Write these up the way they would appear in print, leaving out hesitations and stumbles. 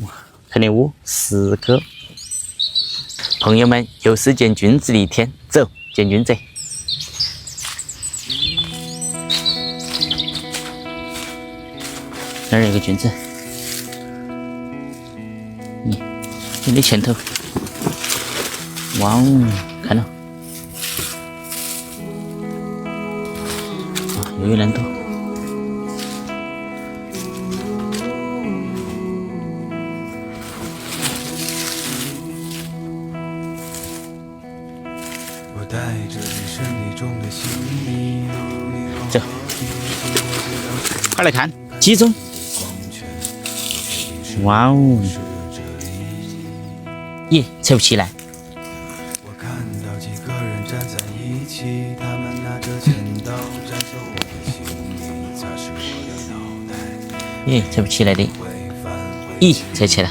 哇，肯定10个。朋友们，又是见君子的一天，走，见君子。那儿有个君子，你的前头，哇哦，看到，又有人多。走，快来看，集中！哇哦！耶，扯不起来。耶，扯不起来的。咦，扯起来。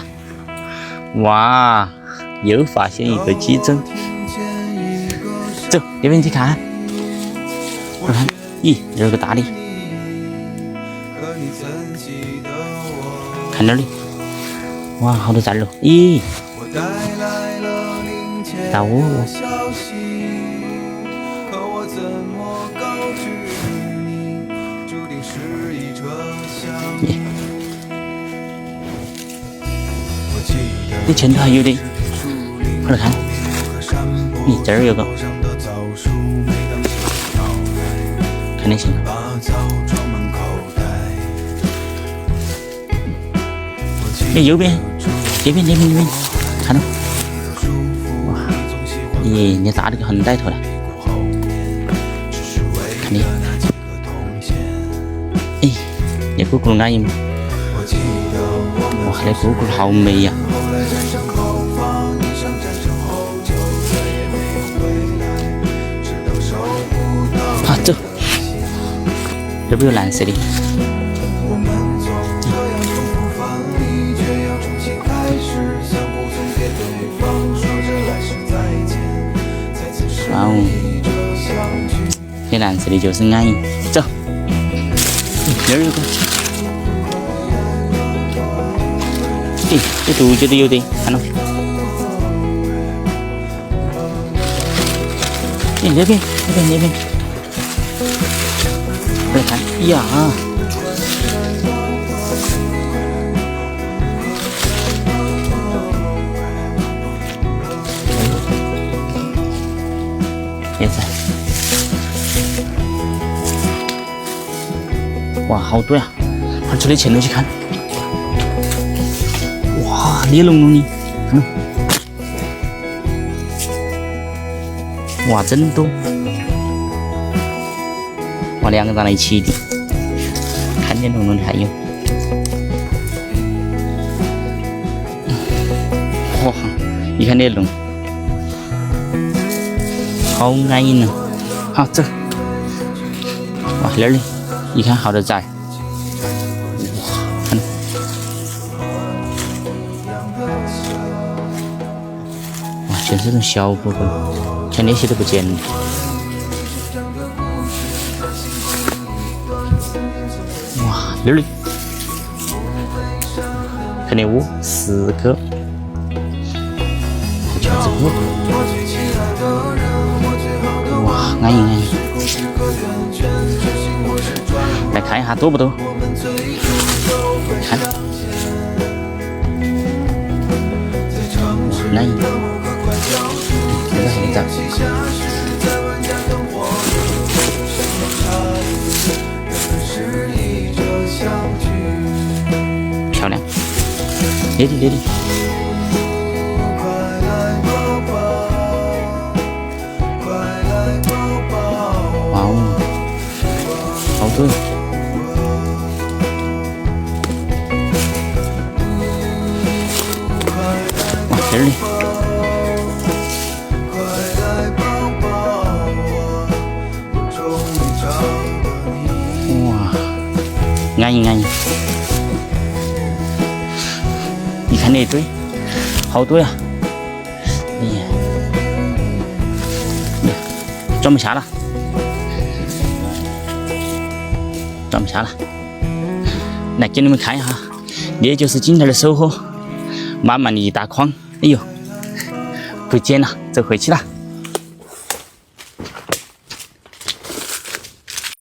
哇，又发现一个鸡胗。走，那边去看。我看，咦，这有个大的。看那里。哇，好多赞喽！咦，大窝窝。你前头还有的，快来看！咦，这儿有个，看得行。哎，右边，这边，看到？哇，咦，你大的个很带头了，看你，哎，你咕咕安逸吗？哇，那咕咕好美呀！好，走，这边有蓝色的。哇哦，这蓝色的就是安逸。走，这儿有个，这杜鹃都有的，看到？那边，来看，呀！叶子，哇，好多呀！快出来前头去看。哇，烈龙龙的，看到？哇，真多！哇，两个站在一起的，看见龙龙的还有。哇，你看那龙。好安逸呢，好走。哇，那里一看好多崽，看，哇，全是这种小狗狗，看那些都不见了。哇，那里肯定10个，全是狗。哇，安逸！来看一下多不多？看，哇，安逸！这个很赞。漂亮，烈的。哇哦，好多！哇，这里，哇，安逸！你看那一堆，好多呀！哎呀，装不下了。装不下了，来给你们看一下，那就是今天的收获。满满的一大筐，哎呦，不捡了，走回去了。